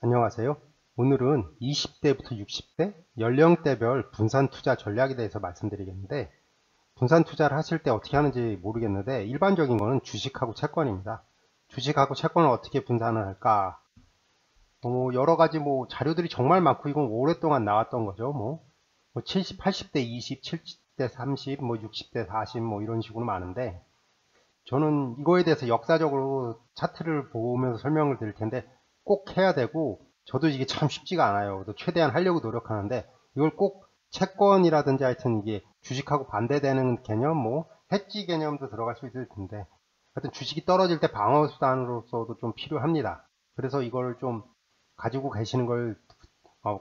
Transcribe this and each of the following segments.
안녕하세요. 오늘은 20대부터 60대 연령대별 분산 투자 전략에 대해서 말씀드리겠는데, 분산 투자를 하실 때 어떻게 하는지 모르겠는데 일반적인 거는 주식하고 채권입니다. 주식하고 채권을 어떻게 분산을 할까? 여러 가지 자료들이 정말 많고 이건 오랫동안 나왔던 거죠. 70, 80대 20, 70대 30, 60대 40 이런 식으로 많은데, 저는 이거에 대해서 역사적으로 차트를 보면서 설명을 드릴 텐데 꼭 해야 되고, 저도 이게 참 쉽지가 않아요. 그래서 최대한 하려고 노력하는데, 이걸 꼭 채권이라든지 하여튼 이게 주식하고 반대되는 개념, 해지 개념도 들어갈 수 있을 텐데, 하여튼 주식이 떨어질 때 방어 수단으로서도 좀 필요합니다. 그래서 이걸 좀 가지고 계시는 걸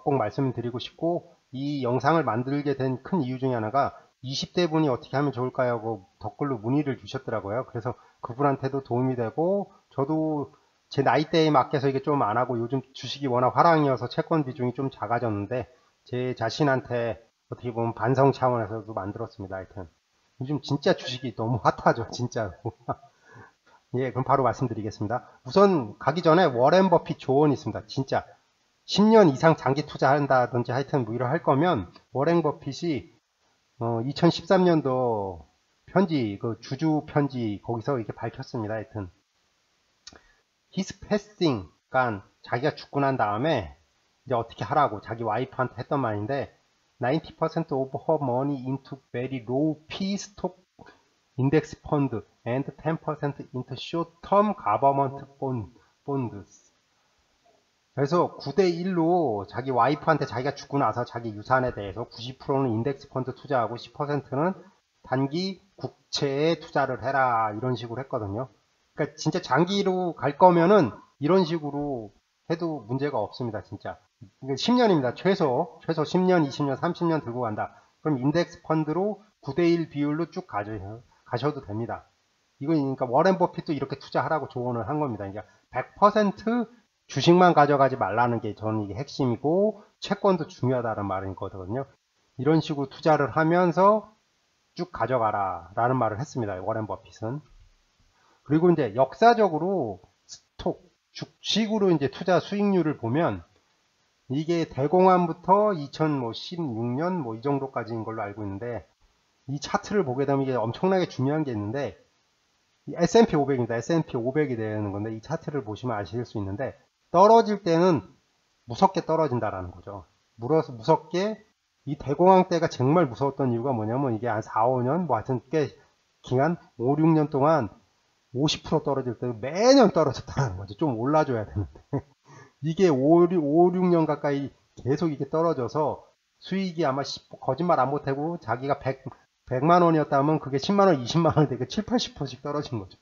꼭 말씀드리고 싶고, 이 영상을 만들게 된 큰 이유 중에 하나가 20대 분이 어떻게 하면 좋을까요 하고 댓글로 문의를 주셨더라고요. 그래서 그분한테도 도움이 되고, 저도 제 나이대에 맞게서 이게 좀 안 하고, 요즘 주식이 워낙 화랑이어서 채권 비중이 좀 작아졌는데 제 자신한테 어떻게 보면 반성 차원에서도 만들었습니다. 하여튼 요즘 진짜 주식이 너무 핫하죠, 진짜로. 예, 그럼 바로 말씀드리겠습니다. 우선 가기 전에 워렌 버핏 조언이 있습니다. 진짜 10년 이상 장기 투자한다든지 하여튼 이런 할 거면, 워렌 버핏이 2013년도 편지, 그 주주 편지 거기서 이렇게 밝혔습니다. 하여튼 his passing, 그러니까 자기가 죽고 난 다음에 이제 어떻게 하라고 자기 와이프한테 했던 말인데, 90% of her money into very low P stock index fund and 10% into short-term government bonds. 그래서 9대1로 자기 와이프한테 자기가 죽고 나서 자기 유산에 대해서 90%는 인덱스 펀드 투자하고 10%는 단기 국채에 투자를 해라, 이런 식으로 했거든요. 그러니까 진짜 장기로 갈 거면은 이런 식으로 해도 문제가 없습니다. 진짜 10년입니다. 최소 10년, 20년, 30년 들고 간다. 그럼 인덱스 펀드로 9대1 비율로 쭉 가셔도 됩니다. 이거 그러니까 워렌 버핏도 이렇게 투자하라고 조언을 한 겁니다. 그러니까 100% 주식만 가져가지 말라는 게 저는 이게 핵심이고, 채권도 중요하다는 말이거든요. 이런 식으로 투자를 하면서 쭉 가져가라 라는 말을 했습니다. 워렌 버핏은. 그리고 이제 역사적으로 스톡, 주식으로 이제 투자 수익률을 보면, 이게 대공황부터 2016년 이 정도까지인 걸로 알고 있는데, 이 차트를 보게 되면 이게 엄청나게 중요한 게 있는데, S&P 500입니다. S&P 500이 되는 건데, 이 차트를 보시면 아실 수 있는데, 떨어질 때는 무섭게 떨어진다라는 거죠. 무섭게. 이 대공황 때가 정말 무서웠던 이유가 뭐냐면, 이게 한 4, 5년, 하여튼 꽤 기간 5, 6년 동안 50% 떨어질 때 매년 떨어졌다는 거죠. 좀 올라줘야 되는데 이게 5, 6년 가까이 계속 이게 떨어져서 수익이 아마 거짓말 안 못하고 자기가 100만 원이었다면 그게 10만 원, 20만 원이 되게 7, 80%씩 떨어진 거죠.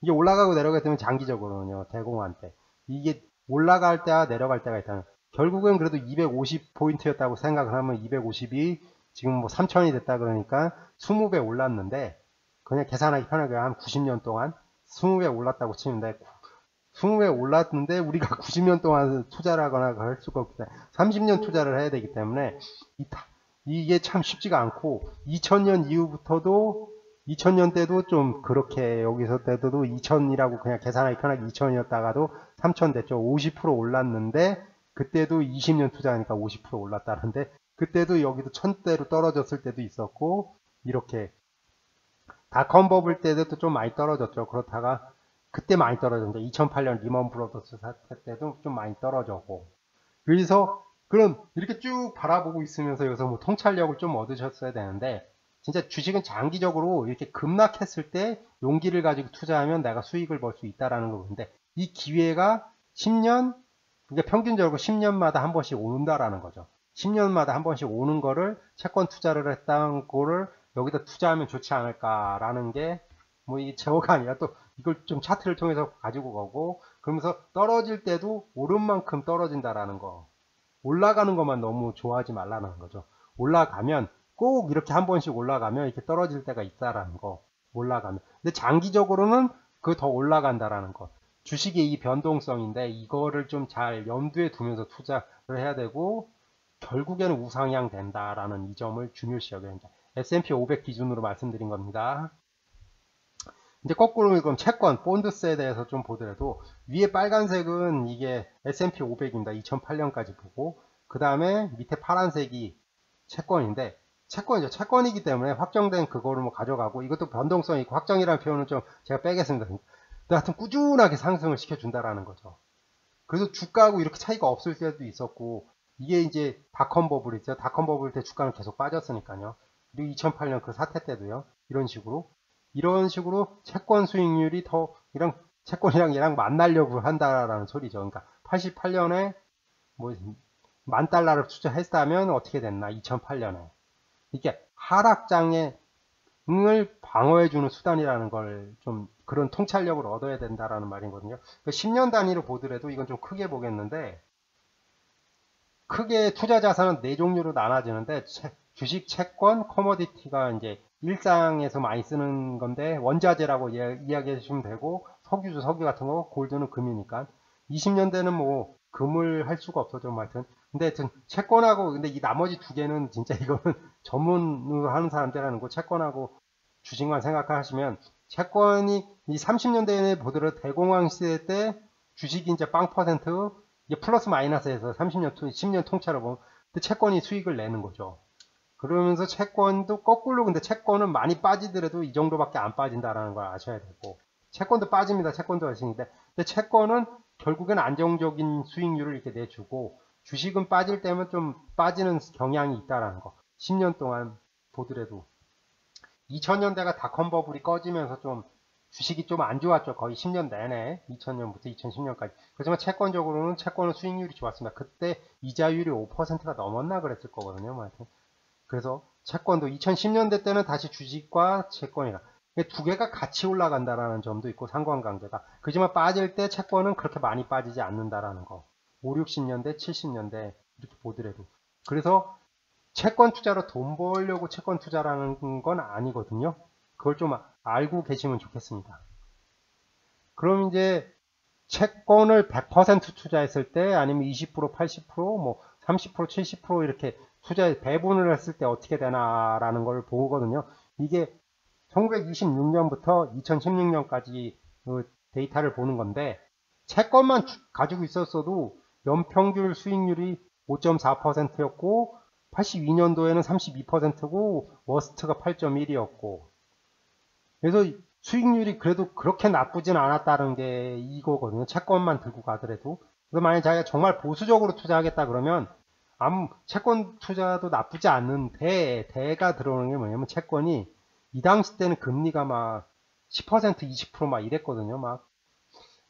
이게 올라가고 내려가게 되면 장기적으로는요, 대공황 때 이게 올라갈 때와 내려갈 때가 있다는, 결국엔 그래도 250포인트였다고 생각을 하면 250이 지금 3000이 됐다 그러니까 20배 올랐는데, 그냥 계산하기 편하게 한 90년 동안 20배 올랐다고 치는데, 20배 올랐는데 우리가 90년 동안 투자를 하거나 할 수가 없다. 30년 투자를 해야 되기 때문에 이게 참 쉽지가 않고, 2000년 이후부터도 2000년 때도 좀 그렇게, 여기서 때도 2000이라고 그냥 계산하기 편하게 2000이었다가도 3000 됐죠. 50% 올랐는데, 그때도 20년 투자하니까 50% 올랐다는데, 그때도 여기도 1000대로 떨어졌을 때도 있었고, 이렇게 닷컴 버블 때도 좀 많이 떨어졌죠. 그렇다가 그때 많이 떨어졌는데, 2008년 리먼 브로더스 사태 때도 좀 많이 떨어졌고. 그래서 그럼 이렇게 쭉 바라보고 있으면서 여기서 통찰력을 좀 얻으셨어야 되는데, 진짜 주식은 장기적으로 이렇게 급락했을 때 용기를 가지고 투자하면 내가 수익을 벌 수 있다라는 거인데, 이 기회가 10년, 그러니까 평균적으로 10년마다 한 번씩 온다라는 거죠. 10년마다 한 번씩 오는 거를 채권 투자를 했다는 거를 여기다 투자하면 좋지 않을까라는 게, 이게 제어가 아니라 또 이걸 좀 차트를 통해서 가지고 가고, 그러면서 떨어질 때도 오른 만큼 떨어진다라는 거. 올라가는 것만 너무 좋아하지 말라는 거죠. 올라가면 꼭 이렇게 한 번씩 올라가면 이렇게 떨어질 때가 있다라는 거. 올라가면. 근데 장기적으로는 그 더 올라간다라는 거. 주식의 이 변동성인데, 이거를 좀 잘 염두에 두면서 투자를 해야 되고, 결국에는 우상향 된다라는 이 점을 중요시 여겨야 합니다. S&P 500 기준으로 말씀드린 겁니다. 이제 거꾸로 그럼 채권, 본드스에 대해서 좀 보더라도 위에 빨간색은 이게 S&P 500입니다. 2008년까지 보고 그 다음에 밑에 파란색이 채권인데 채권이죠. 채권이기 때문에 확정된 그거를 뭐 가져가고 이것도 변동성이 있고 확정이라는 표현은 좀 제가 빼겠습니다. 근데 하여튼 꾸준하게 상승을 시켜준다라는 거죠. 그래서 주가하고 이렇게 차이가 없을 때도 있었고 이게 이제 닷컴 버블이죠. 닷컴 버블 때 주가는 계속 빠졌으니까요. 그리고 2008년 그 사태 때도요. 이런 식으로 채권 수익률이 더 이랑 채권이랑 얘랑 만나려고 한다라는 소리죠. 그러니까 88년에 뭐 $10,000를 투자했다면 어떻게 됐나? 2008년에 이게 하락장애를 방어해주는 수단이라는 걸 좀 그런 통찰력을 얻어야 된다라는 말이거든요. 10년 단위로 보더라도 이건 좀 크게 보겠는데 크게 투자 자산은 4종류로 나눠지는데 주식, 채권, 커머디티가 이제 일상에서 많이 쓰는 건데 원자재라고 이야기해 주시면 되고 석유주, 석유 같은 거, 골드는 금이니까 20년대는 뭐 금을 할 수가 없어져 뭐 하여튼 근데 하여튼 채권하고 근데 이 나머지 두 개는 진짜 이거는 전문으로 하는 사람들이라는 거 채권하고 주식만 생각하시면 채권이 이 30년대에 보더라도 대공황 시대 때 주식이 이제 0% 이게 플러스 마이너스에서 30년, 10년 통째로 보면 채권이 수익을 내는 거죠. 그러면서 채권도 거꾸로 근데 채권은 많이 빠지더라도 이 정도밖에 안 빠진다라는 걸 아셔야 되고 채권도 빠집니다. 채권도 하시는데 근데 채권은 결국엔 안정적인 수익률을 이렇게 내주고 주식은 빠질 때면 좀 빠지는 경향이 있다라는 거 10년 동안 보더라도 2000년대가 닷컴 버블이 꺼지면서 좀 주식이 좀 안 좋았죠. 거의 10년 내내 2000년부터 2010년까지 그렇지만 채권적으로는 채권은 수익률이 좋았습니다. 그때 이자율이 5%가 넘었나 그랬을 거거든요. 뭐 하여튼 그래서 채권도 2010년대 때는 다시 주식과 채권이라 두 개가 같이 올라간다라는 점도 있고 상관관계가 그지만 빠질 때 채권은 그렇게 많이 빠지지 않는다라는 거 5, 60년대 70년대 이렇게 보더라도 그래서 채권 투자로 돈 벌려고 채권 투자라는 건 아니거든요. 그걸 좀 알고 계시면 좋겠습니다. 그럼 이제 채권을 100% 투자했을 때 아니면 20% 80%뭐 30% 70% 이렇게 투자에 배분을 했을 때 어떻게 되나라는 걸 보거든요. 이게 1926년부터 2016년까지 그 데이터를 보는 건데 채권만 가지고 있었어도 연평균 수익률이 5.4%였고 82년도에는 32%고 워스트가 8.1이었고 그래서 수익률이 그래도 그렇게 나쁘진 않았다는 게 이거거든요. 채권만 들고 가더라도. 그래서 만약에 자기가 정말 보수적으로 투자하겠다 그러면 채권 투자도 나쁘지 않는데 대가 들어오는 게 뭐냐면 채권이 이 당시 때는 금리가 막 10% 20%막 이랬거든요. 막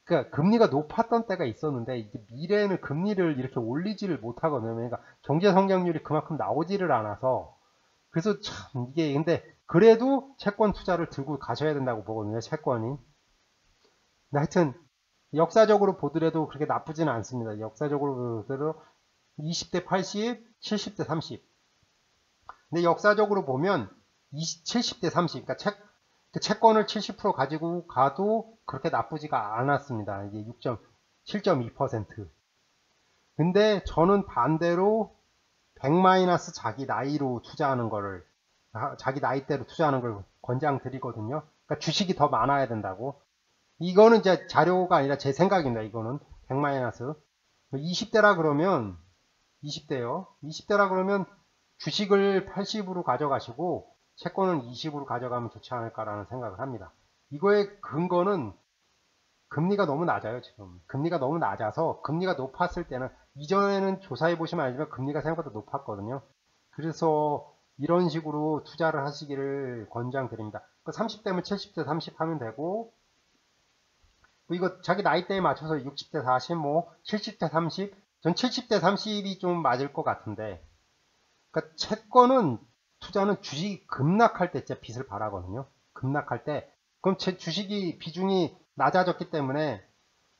그러니까 금리가 높았던 때가 있었는데 이제 미래에는 금리를 이렇게 올리지를 못하거든요. 그러니까 경제 성장률이 그만큼 나오지를 않아서 그래서 참 이게 근데 그래도 채권 투자를 들고 가셔야 된다고 보거든요. 채권이. 근데 하여튼 역사적으로 보더라도 그렇게 나쁘지는 않습니다. 역사적으로 보더라도 20대 80, 70대 30. 근데 역사적으로 보면 70대 30, 그러니까 채권을 70% 가지고 가도 그렇게 나쁘지가 않았습니다. 이게 7.2%. 근데 저는 반대로 100- 자기 나이로 투자하는 거를, 자기 나이대로 투자하는 걸 권장드리거든요. 그러니까 주식이 더 많아야 된다고. 이거는 이제 자료가 아니라 제 생각입니다. 이거는 100- 20대라 그러면 20대요. 20대라 그러면 주식을 80으로 가져가시고 채권은 20으로 가져가면 좋지 않을까라는 생각을 합니다. 이거의 근거는 금리가 너무 낮아요. 지금 금리가 너무 낮아서 금리가 높았을 때는 이전에는 조사해 보시면 알지만 금리가 생각보다 높았거든요. 그래서 이런 식으로 투자를 하시기를 권장드립니다. 30대면 70대 30 하면 되고 이거 자기 나이대에 맞춰서 60대 40, 뭐 70대 30, 전 70대 30이 좀 맞을 것 같은데 그러니까 채권은 투자는 주식이 급락할 때 진짜 빚을 바라거든요. 급락할 때 그럼 제 주식이 비중이 낮아졌기 때문에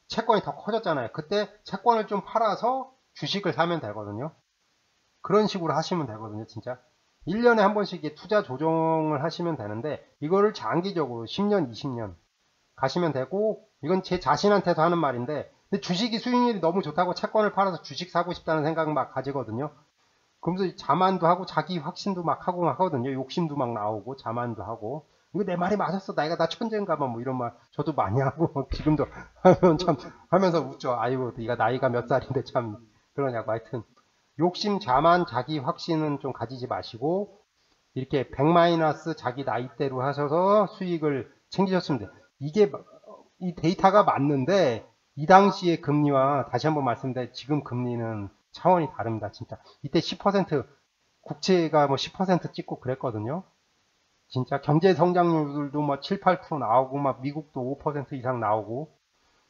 채권이 더 커졌잖아요. 그때 채권을 좀 팔아서 주식을 사면 되거든요. 그런 식으로 하시면 되거든요. 진짜 1년에 한 번씩 투자 조정을 하시면 되는데 이거를 장기적으로 10년 20년 가시면 되고 이건 제 자신한테도 하는 말인데 근데 주식이 수익률이 너무 좋다고 채권을 팔아서 주식 사고 싶다는 생각 막 가지거든요. 그러면서 자만도 하고 자기 확신도 막 하고 막 하거든요. 욕심도 막 나오고 자만도 하고 이거 내 말이 맞았어. 나 천재인가 봐. 뭐 이런 말 저도 많이 하고 지금도 하면 참 하면서 웃죠. 아이고 네가 나이가 몇 살인데 참 그러냐고. 하여튼 욕심, 자만, 자기 확신은 좀 가지지 마시고 이렇게 100- 자기 나이대로 하셔서 수익을 챙기셨으면 돼요. 이게 이 데이터가 맞는데 이 당시의 금리와 다시 한번 말씀드린 지금 금리는 차원이 다릅니다. 진짜 이때 10% 국채가 뭐 10% 찍고 그랬거든요. 진짜 경제 성장률도 뭐 7, 8% 나오고 막 미국도 5% 이상 나오고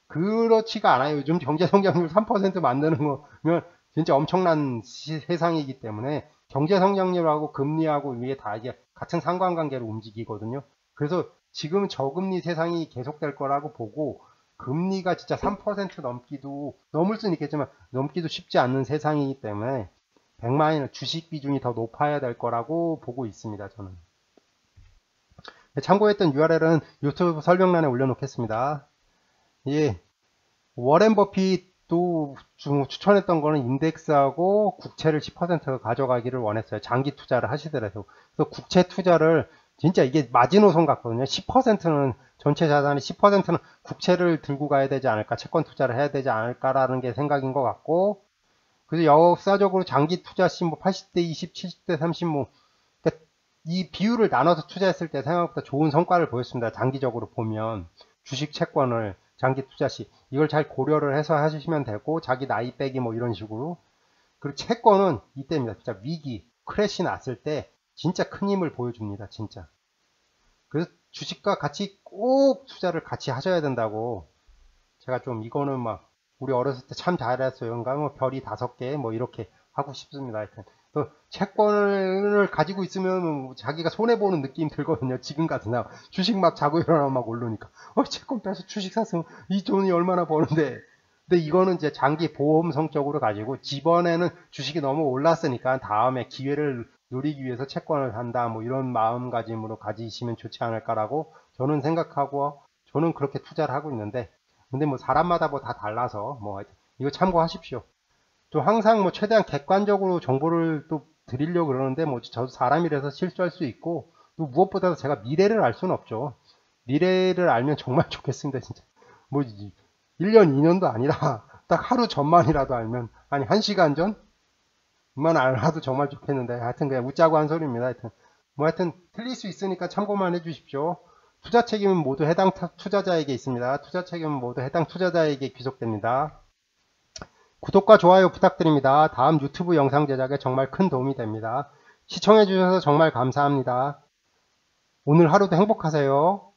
그렇지가 않아요. 요즘 경제 성장률 3% 만드는 거면 진짜 엄청난 세상이기 때문에 경제 성장률하고 금리하고 위에 다 이게 같은 상관관계로 움직이거든요. 그래서 지금 저금리 세상이 계속될 거라고 보고 금리가 진짜 3% 넘기도 넘을 수는 있겠지만 넘기도 쉽지 않는 세상이기 때문에 100만이나 주식 비중이 더 높아야 될 거라고 보고 있습니다. 저는. 참고했던 URL은 유튜브 설명란에 올려놓겠습니다. 예, 워렌 버핏도 추천했던 거는 인덱스하고 국채를 10% 가져가기를 원했어요. 장기 투자를 하시더라도. 그래서 국채 투자를 진짜 이게 마지노선 같거든요. 10%는 전체 자산의 10%는 국채를 들고 가야 되지 않을까, 채권 투자를 해야 되지 않을까라는 게 생각인 것 같고, 그래서 역사적으로 장기 투자 시 뭐 80대 20, 70대 30, 뭐 그러니까 이 비율을 나눠서 투자했을 때 생각보다 좋은 성과를 보였습니다. 장기적으로 보면 주식 채권을 장기 투자 시 이걸 잘 고려를 해서 하시면 되고 자기 나이 빼기 뭐 이런 식으로. 그리고 채권은 이때입니다. 진짜 위기 크래시 났을 때 진짜 큰 힘을 보여줍니다. 진짜. 그래서 주식과 같이 꼭 투자를 같이 하셔야 된다고 제가 좀 이거는 막 우리 어렸을 때 참 잘했어요. 그러니까 뭐 별이 5개 뭐 이렇게 하고 싶습니다. 하여튼 또 채권을 가지고 있으면 자기가 손해보는 느낌 들거든요. 지금 같은 날 주식 막 자고 일어나면 막 오르니까 채권 빼서 주식 샀으면 이 돈이 얼마나 버는데. 근데 이거는 이제 장기 보험 성격으로 가지고 이번에는 주식이 너무 올랐으니까 다음에 기회를 노리기 위해서 채권을 산다 뭐 이런 마음가짐으로 가지시면 좋지 않을까라고 저는 생각하고 저는 그렇게 투자를 하고 있는데, 근데 뭐 사람마다 뭐 다 달라서 뭐 이거 참고하십시오. 또 항상 뭐 최대한 객관적으로 정보를 또 드리려고 그러는데 뭐 저도 사람이라서 실수할 수 있고 또 무엇보다도 제가 미래를 알 수는 없죠. 미래를 알면 정말 좋겠습니다. 진짜 뭐 1년 2년도 아니라 딱 하루 전만이라도 알면 아니 1시간 전만 알아도 정말 좋겠는데 하여튼 그냥 웃자고 한 소리입니다. 하여튼 뭐 하여튼 틀릴 수 있으니까 참고만 해 주십시오. 투자 책임은 모두 해당 투자자에게 있습니다. 투자 책임은 모두 해당 투자자에게 귀속됩니다. 구독과 좋아요 부탁드립니다. 다음 유튜브 영상 제작에 정말 큰 도움이 됩니다. 시청해 주셔서 정말 감사합니다. 오늘 하루도 행복하세요.